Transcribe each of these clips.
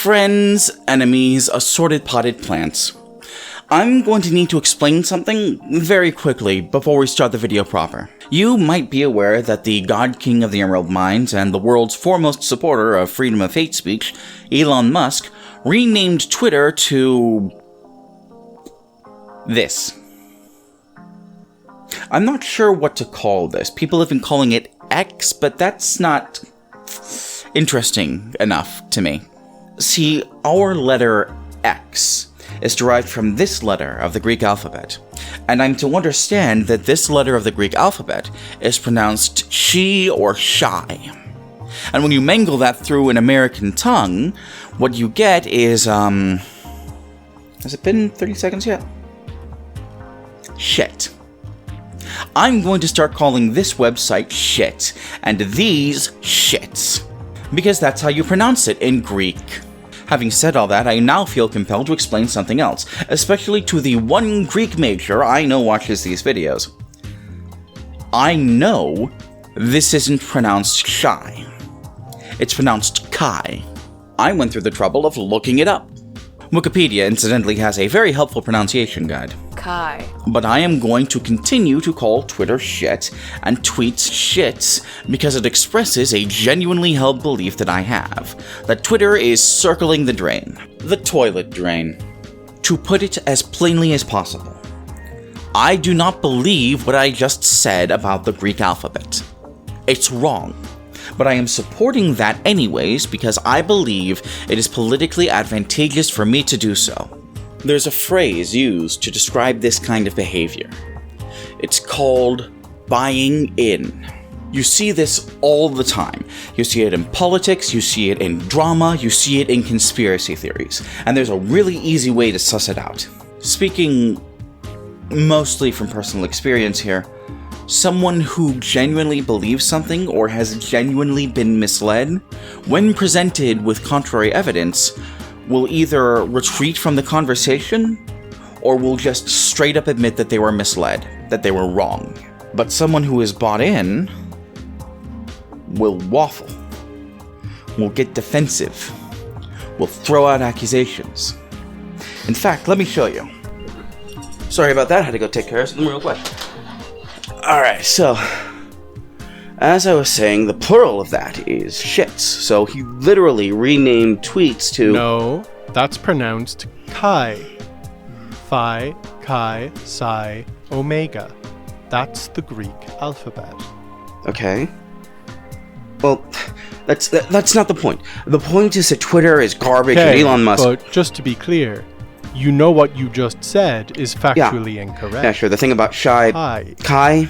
Friends, enemies, assorted potted plants. I'm going to need to explain something very quickly before we start the video proper. You might be aware that the God King of the Emerald Mines and the world's foremost supporter of freedom of hate speech, Elon Musk, renamed Twitter to this. I'm not sure what to call this. People have been calling it X, but that's not interesting enough to me. See, our letter X is derived from this letter of the Greek alphabet, and I'm to understand that this letter of the Greek alphabet is pronounced she or shy. And when you mangle that through an American tongue, what you get is, has it been 30 seconds yet? Shit. I'm going to start calling this website shit, and these shits, because that's how you pronounce it in Greek. Having said all that, I now feel compelled to explain something else, especially to the one Greek major I know watches these videos. I know this isn't pronounced shy. It's pronounced Kai. I went through the trouble of looking it up. Wikipedia, incidentally, has a very helpful pronunciation guide. Kai. But I am going to continue to call Twitter shit and tweets shits because it expresses a genuinely held belief that I have, that Twitter is circling the drain. The toilet drain. To put it as plainly as possible, I do not believe what I just said about the Greek alphabet. It's wrong. But I am supporting that anyways because I believe it is politically advantageous for me to do so. There's a phrase used to describe this kind of behavior. It's called buying in. You see this all the time. You see it in politics, you see it in drama, you see it in conspiracy theories. And there's a really easy way to suss it out. Speaking mostly from personal experience here, someone who genuinely believes something or has genuinely been misled, when presented with contrary evidence, will either retreat from the conversation or will just straight up admit that they were misled, that they were wrong. But someone who is bought in will waffle, will get defensive, will throw out accusations. In fact, let me show you. Sorry about that, I had to go take care of something real quick. Alright, so, as I was saying, the plural of that is shits, so he literally renamed tweets to... No, that's pronounced Chi. Phi, Chi, Psi, Omega. That's the Greek alphabet. Okay. Well, that's not the point. The point is that Twitter is garbage and Elon Musk... But just to be clear, you know what you just said is factually incorrect. Yeah, sure. The thing about shy... Kai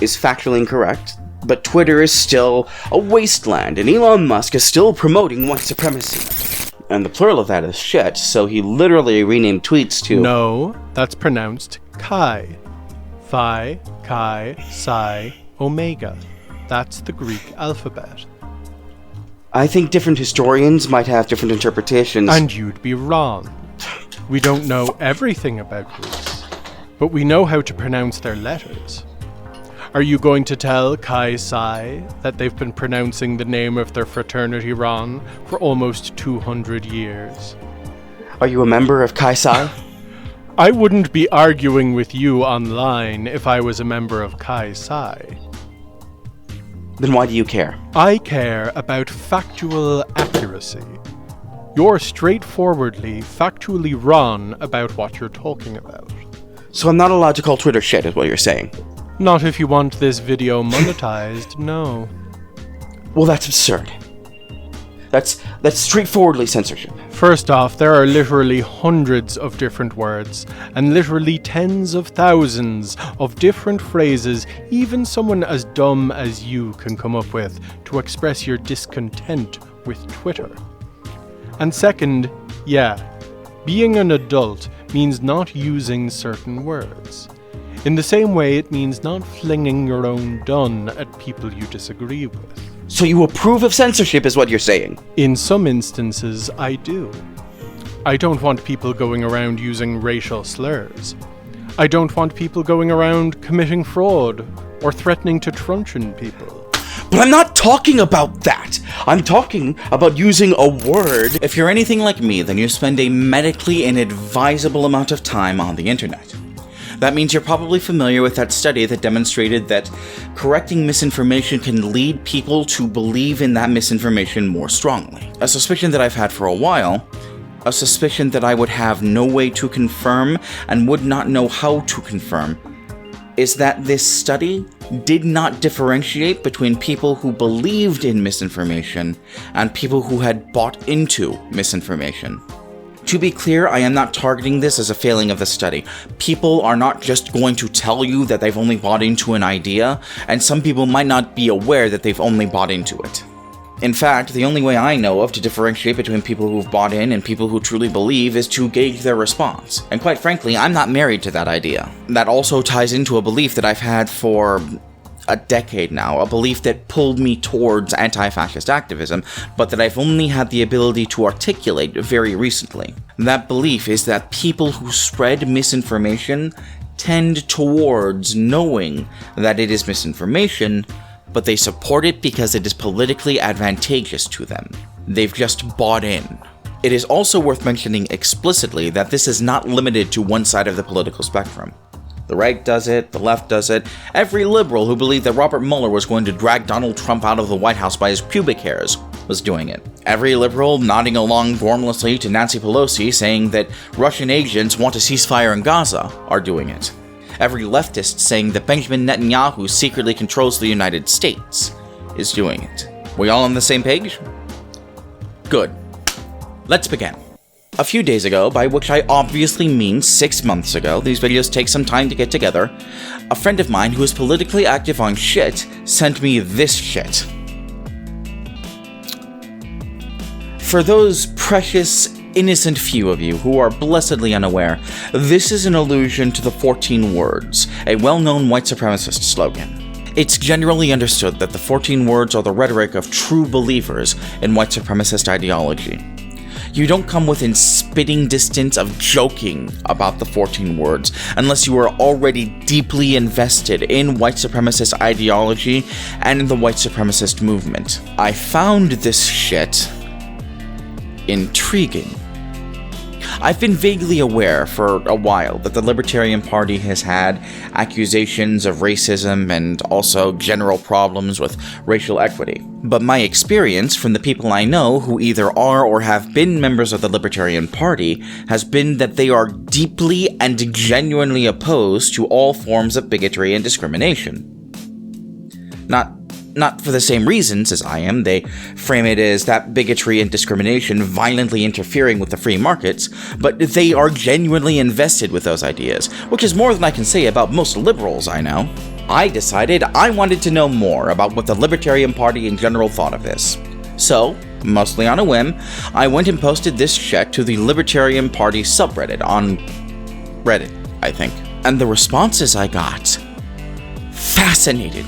is factually incorrect, but Twitter is still a wasteland, and Elon Musk is still promoting white supremacy. And the plural of that is shit, so he literally renamed tweets to... No, that's pronounced Chi. Phi, Chi, Psi, Omega. That's the Greek alphabet. I think different historians might have different interpretations. And you'd be wrong. We don't know everything about Greece, but we know how to pronounce their letters. Are you going to tell Chi Psi that they've been pronouncing the name of their fraternity wrong for almost 200 years? Are you a member of Chi Psi? I wouldn't be arguing with you online if I was a member of Chi Psi. Then why do you care? I care about factual accuracy. You're straightforwardly, factually wrong about what you're talking about. So I'm not allowed to call Twitter shit, is what you're saying? Not if you want this video monetized, no. Well, that's absurd. That's straightforwardly censorship. First off, there are literally hundreds of different words, and literally tens of thousands of different phrases even someone as dumb as you can come up with to express your discontent with Twitter. And second, yeah, being an adult means not using certain words. In the same way, it means not flinging your own dun at people you disagree with. So you approve of censorship, is what you're saying? In some instances, I do. I don't want people going around using racial slurs. I don't want people going around committing fraud or threatening to truncheon people. But I'm not talking about that. I'm talking about using a word. If you're anything like me, then you spend a medically inadvisable amount of time on the internet. That means you're probably familiar with that study that demonstrated that correcting misinformation can lead people to believe in that misinformation more strongly. A suspicion that I've had for a while, a suspicion that I would have no way to confirm and would not know how to confirm, is that this study did not differentiate between people who believed in misinformation and people who had bought into misinformation. To be clear, I am not targeting this as a failing of the study. People are not just going to tell you that they've only bought into an idea, and some people might not be aware that they've only bought into it. In fact, the only way I know of to differentiate between people who've bought in and people who truly believe is to gauge their response. And quite frankly, I'm not married to that idea. That also ties into a belief that I've had for a decade now, a belief that pulled me towards anti-fascist activism, but that I've only had the ability to articulate very recently. That belief is that people who spread misinformation tend towards knowing that it is misinformation, but they support it because it is politically advantageous to them. They've just bought in. It is also worth mentioning explicitly that this is not limited to one side of the political spectrum. The right does it, the left does it. Every liberal who believed that Robert Mueller was going to drag Donald Trump out of the White House by his pubic hairs was doing it. Every liberal nodding along gormlessly to Nancy Pelosi saying that Russian agents want a ceasefire in Gaza are doing it. Every leftist saying that Benjamin Netanyahu secretly controls the United States is doing it. We all on the same page? Good. Let's begin. A few days ago, by which I obviously mean 6 months ago, these videos take some time to get together, a friend of mine who is politically active on shit sent me this shit. For those precious, innocent few of you who are blessedly unaware, this is an allusion to the 14 words, a well-known white supremacist slogan. It's generally understood that the 14 words are the rhetoric of true believers in white supremacist ideology. You don't come within spitting distance of joking about the 14 words unless you are already deeply invested in white supremacist ideology and in the white supremacist movement. I found this shit intriguing. I've been vaguely aware for a while that the Libertarian Party has had accusations of racism and also general problems with racial equity. But my experience from the people I know who either are or have been members of the Libertarian Party has been that they are deeply and genuinely opposed to all forms of bigotry and discrimination. Not for the same reasons as I am. They frame it as that bigotry and discrimination violently interfering with the free markets, but they are genuinely invested with those ideas, which is more than I can say about most liberals I know. I decided I wanted to know more about what the Libertarian Party in general thought of this. So, mostly on a whim, I went and posted this shit to the Libertarian Party subreddit on Reddit, I think. And the responses I got fascinated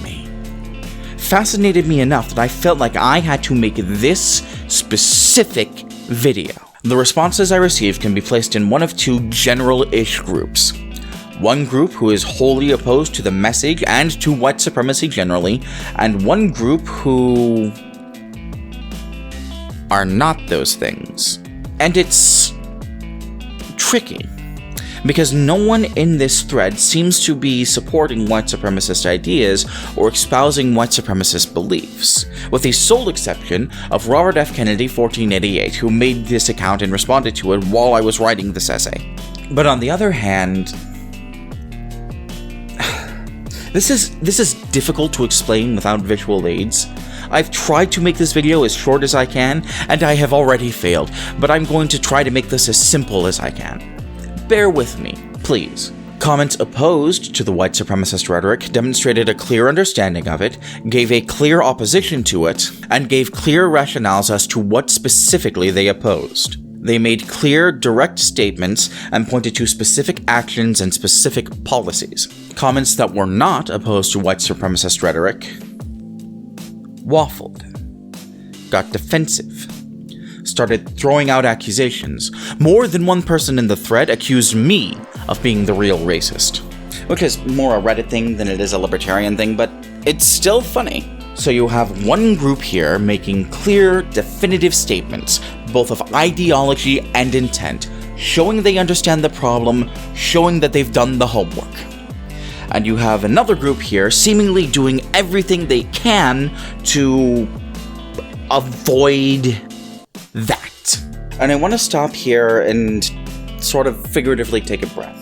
me enough that I felt like I had to make this specific video. The responses I received can be placed in one of two general-ish groups. One group who is wholly opposed to the message and to white supremacy generally, and one group who are not those things. And it's tricky, because no one in this thread seems to be supporting white supremacist ideas or espousing white supremacist beliefs, with the sole exception of Robert F. Kennedy 1488, who made this account and responded to it while I was writing this essay. But on the other hand, this is difficult to explain without visual aids. I've tried to make this video as short as I can, and I have already failed, but I'm going to try to make this as simple as I can. Bear with me, please. Comments opposed to the white supremacist rhetoric demonstrated a clear understanding of it, gave a clear opposition to it, and gave clear rationales as to what specifically they opposed. They made clear, direct statements and pointed to specific actions and specific policies. Comments that were not opposed to white supremacist rhetoric waffled, got defensive, started throwing out accusations. More than one person in the thread accused me of being the real racist, which is more a Reddit thing than it is a libertarian thing, but it's still funny. So you have one group here making clear, definitive statements, both of ideology and intent, showing they understand the problem, showing that they've done the homework. And you have another group here seemingly doing everything they can to avoid that. And I want to stop here and sort of figuratively take a breath.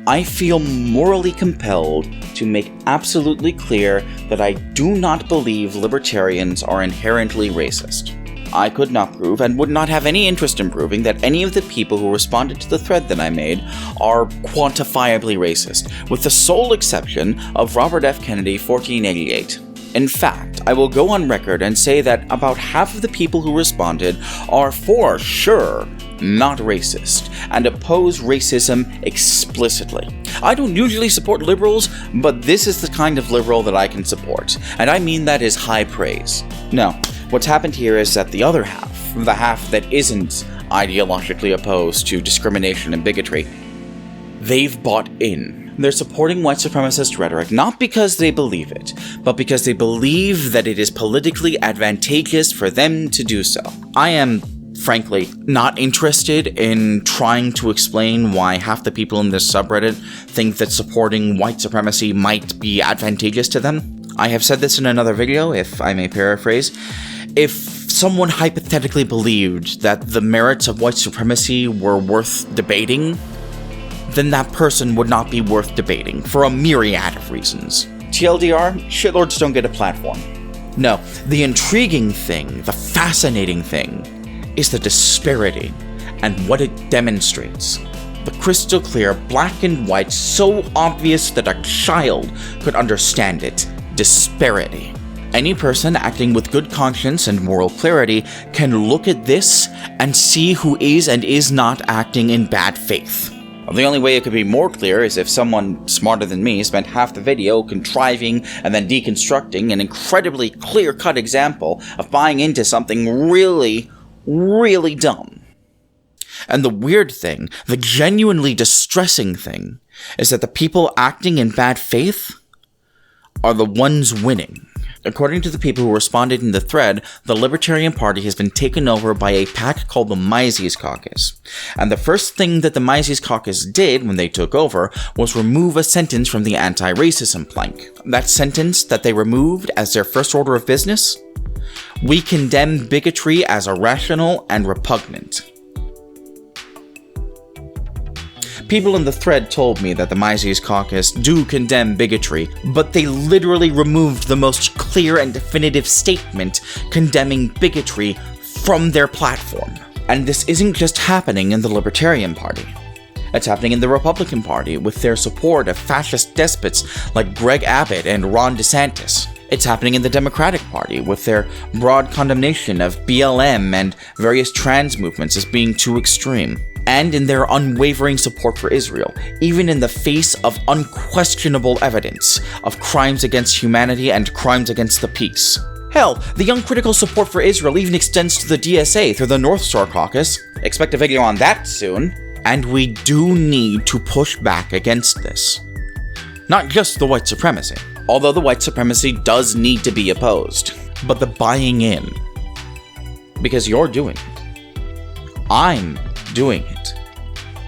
I feel morally compelled to make absolutely clear that I do not believe libertarians are inherently racist. I could not prove, and would not have any interest in proving, that any of the people who responded to the thread that I made are quantifiably racist, with the sole exception of Robert F. Kennedy, 1488. In fact, I will go on record and say that about half of the people who responded are for sure not racist, and oppose racism explicitly. I don't usually support liberals, but this is the kind of liberal that I can support, and I mean that as high praise. No, what's happened here is that the other half, the half that isn't ideologically opposed to discrimination and bigotry, they've bought in. They're supporting white supremacist rhetoric not because they believe it, but because they believe that it is politically advantageous for them to do so. I am, frankly, not interested in trying to explain why half the people in this subreddit think that supporting white supremacy might be advantageous to them. I have said this in another video, if I may paraphrase. If someone hypothetically believed that the merits of white supremacy were worth debating, then that person would not be worth debating, for a myriad of reasons. TLDR, shitlords don't get a platform. No, the intriguing thing, the fascinating thing, is the disparity and what it demonstrates. The crystal clear black and white, so obvious that a child could understand it. Disparity. Any person acting with good conscience and moral clarity can look at this and see who is and is not acting in bad faith. The only way it could be more clear is if someone smarter than me spent half the video contriving and then deconstructing an incredibly clear-cut example of buying into something really, really dumb. And the weird thing, the genuinely distressing thing, is that the people acting in bad faith are the ones winning. According to the people who responded in the thread, the Libertarian Party has been taken over by a pack called the Mises Caucus. And the first thing that the Mises Caucus did when they took over was remove a sentence from the anti-racism plank. That sentence that they removed as their first order of business: we condemn bigotry as irrational and repugnant. People in the thread told me that the Mises Caucus do condemn bigotry, but they literally removed the most clear and definitive statement condemning bigotry from their platform. And this isn't just happening in the Libertarian Party. It's happening in the Republican Party with their support of fascist despots like Greg Abbott and Ron DeSantis. It's happening in the Democratic Party with their broad condemnation of BLM and various trans movements as being too extreme. And in their unwavering support for Israel, even in the face of unquestionable evidence of crimes against humanity and crimes against the peace. Hell, the uncritical support for Israel even extends to the DSA through the North Star Caucus. Expect a video on that soon. And we do need to push back against this. Not just the white supremacy, although the white supremacy does need to be opposed, but the buying in. Because you're doing it. I'm doing it.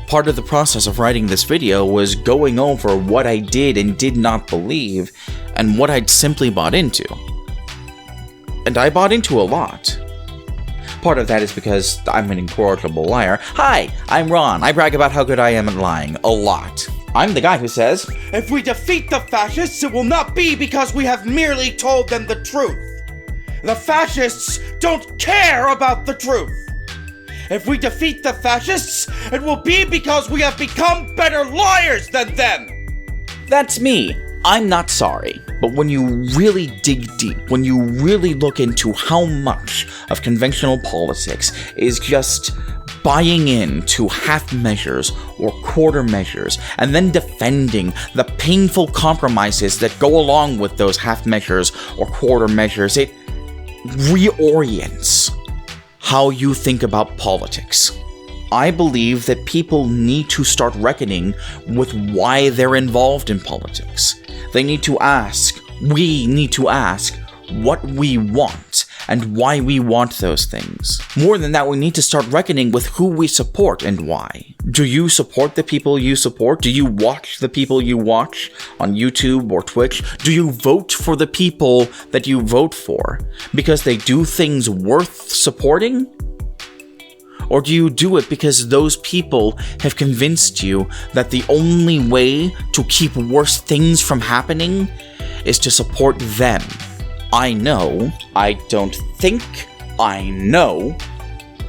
Part of the process of writing this video was going over what I did and did not believe, and what I'd simply bought into. And I bought into a lot. Part of that is because I'm an incorrigible liar. Hi, I'm Ron. I brag about how good I am at lying. A lot. I'm the guy who says, if we defeat the fascists, it will not be because we have merely told them the truth. The fascists don't care about the truth. If we defeat the fascists, it will be because we have become better liars than them. That's me. I'm not sorry. But when you really dig deep, when you really look into how much of conventional politics is just buying into half measures or quarter measures, and then defending the painful compromises that go along with those half measures or quarter measures, it reorients how you think about politics. I believe that people need to start reckoning with why they're involved in politics. They need to ask, we need to ask, what we want and why we want those things. More than that, we need to start reckoning with who we support and why. Do you support the people you support? Do you watch the people you watch on YouTube or Twitch? Do you vote for the people that you vote for because they do things worth supporting? Or do you do it because those people have convinced you that the only way to keep worse things from happening is to support them? I know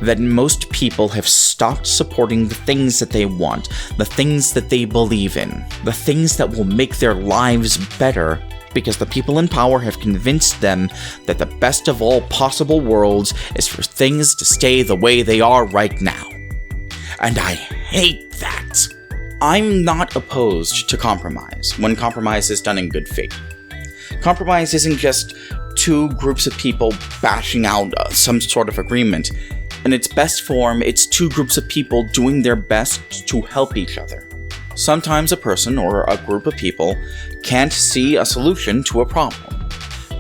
that most people have stopped supporting the things that they want, the things that they believe in, the things that will make their lives better, because the people in power have convinced them that the best of all possible worlds is for things to stay the way they are right now. And I hate that. I'm not opposed to compromise, when compromise is done in good faith. Compromise isn't just two groups of people bashing out some sort of agreement. In its best form, it's two groups of people doing their best to help each other. Sometimes a person or a group of people can't see a solution to a problem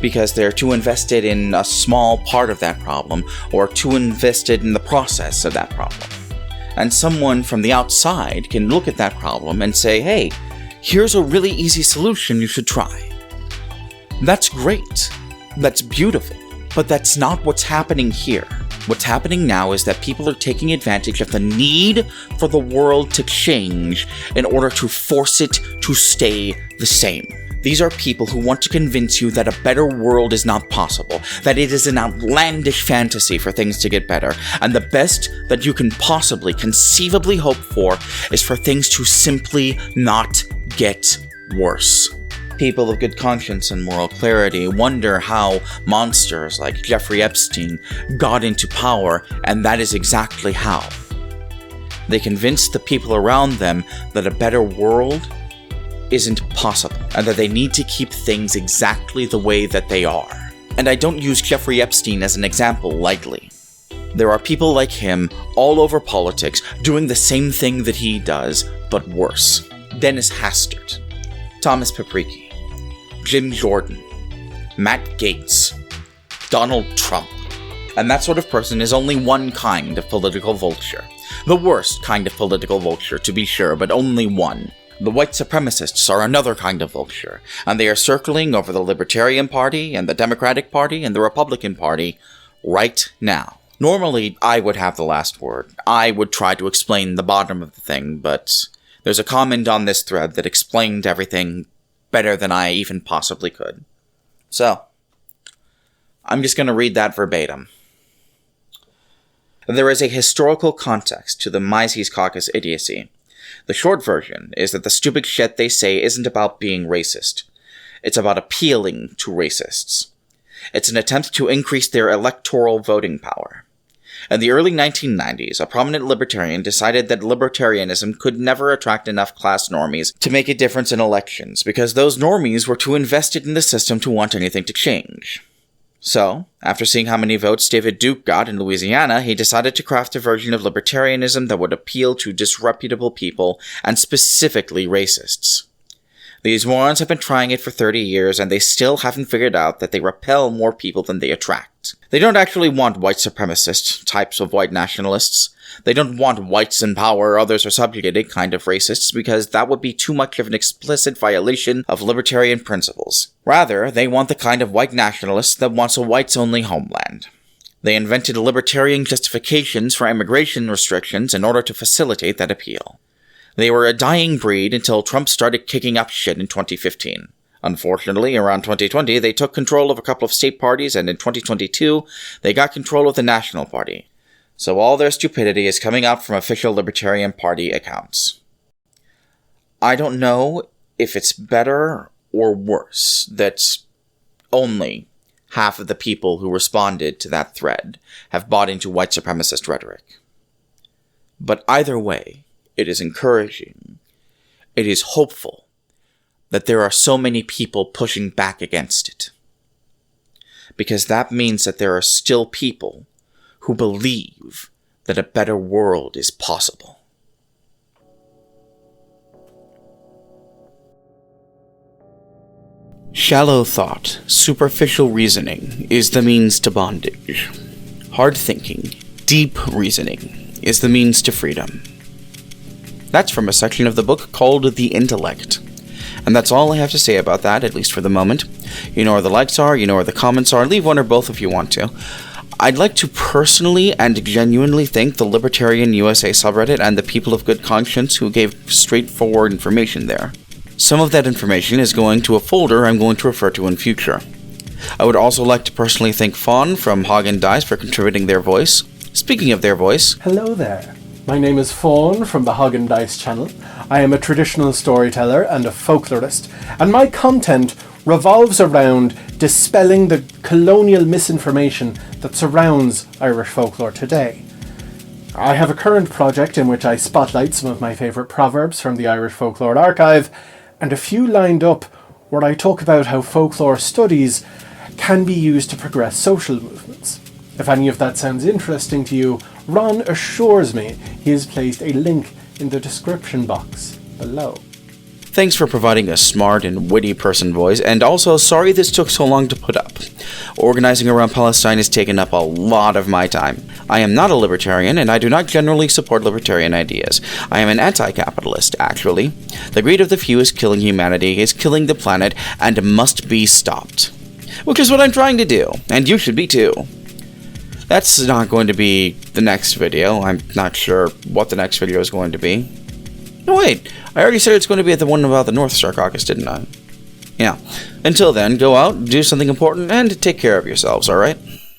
because they're too invested in a small part of that problem or too invested in the process of that problem. And someone from the outside can look at that problem and say, hey, here's a really easy solution you should try. That's great. That's beautiful. But that's not what's happening here. What's happening now is that people are taking advantage of the need for the world to change in order to force it to stay the same. These are people who want to convince you that a better world is not possible, that it is an outlandish fantasy for things to get better, and the best that you can possibly, conceivably hope for is for things to simply not get worse. People of good conscience and moral clarity wonder how monsters like Jeffrey Epstein got into power, and that is exactly how. They convinced the people around them that a better world isn't possible, and that they need to keep things exactly the way that they are. And I don't use Jeffrey Epstein as an example lightly. There are people like him all over politics doing the same thing that he does, but worse. Dennis Hastert, Thomas Papriki, Jim Jordan, Matt Gaetz, Donald Trump. And that sort of person is only one kind of political vulture. The worst kind of political vulture, to be sure, but only one. The white supremacists are another kind of vulture, and they are circling over the Libertarian Party and the Democratic Party and the Republican Party right now. Normally, I would have the last word. I would try to explain the bottom of the thing, but there's a comment on this thread that explained everything better than I even possibly could. So, I'm just going to read that verbatim. There is a historical context to the Mises Caucus idiocy. The short version is that the stupid shit they say isn't about being racist. It's about appealing to racists. It's an attempt to increase their electoral voting power. In the early 1990s, a prominent libertarian decided that libertarianism could never attract enough class normies to make a difference in elections, because those normies were too invested in the system to want anything to change. So, after seeing how many votes David Duke got in Louisiana, he decided to craft a version of libertarianism that would appeal to disreputable people, and specifically racists. These morons have been trying it for 30 years, and they still haven't figured out that they repel more people than they attract. They don't actually want white supremacist types of white nationalists. They don't want whites in power, others are subjugated kind of racists, because that would be too much of an explicit violation of libertarian principles. Rather, they want the kind of white nationalist that wants a whites-only homeland. They invented libertarian justifications for immigration restrictions in order to facilitate that appeal. They were a dying breed until Trump started kicking up shit in 2015. Unfortunately, around 2020, they took control of a couple of state parties, and in 2022, they got control of the National Party. So all their stupidity is coming out from official Libertarian Party accounts. I don't know if it's better or worse that only half of the people who responded to that thread have bought into white supremacist rhetoric. But either way, it is encouraging, it is hopeful that there are so many people pushing back against it. Because that means that there are still people who believe that a better world is possible. Shallow thought, superficial reasoning is the means to bondage. Hard thinking, deep reasoning is the means to freedom. That's from a section of the book called The Intellect. And that's all I have to say about that, at least for the moment. You know where the likes are, you know where the comments are. Leave one or both if you want to. I'd like to personally and genuinely thank the Libertarian USA subreddit and the people of good conscience who gave straightforward information there. Some of that information is going to a folder I'm going to refer to in future. I would also like to personally thank Fawn from Hog and Dice for contributing their voice. Speaking of their voice... Hello there. My name is Fawn from the Hog and Dice channel. I am a traditional storyteller and a folklorist, and my content revolves around dispelling the colonial misinformation that surrounds Irish folklore today. I have a current project in which I spotlight some of my favourite proverbs from the Irish Folklore Archive, and a few lined up where I talk about how folklore studies can be used to progress social movements. If any of that sounds interesting to you, Ron assures me he has placed a link in the description box below. Thanks for providing a smart and witty person voice, and also sorry this took so long to put up. Organizing around Palestine has taken up a lot of my time. I am not a libertarian, and I do not generally support libertarian ideas. I am an anti-capitalist, actually. The greed of the few is killing humanity, is killing the planet, and must be stopped. Which is what I'm trying to do, and you should be too. That's not going to be the next video. I'm not sure what the next video is going to be. No, wait. I already said it's going to be the one about the North Star Caucus, didn't I? Yeah. Until then, go out, do something important, and take care of yourselves, alright?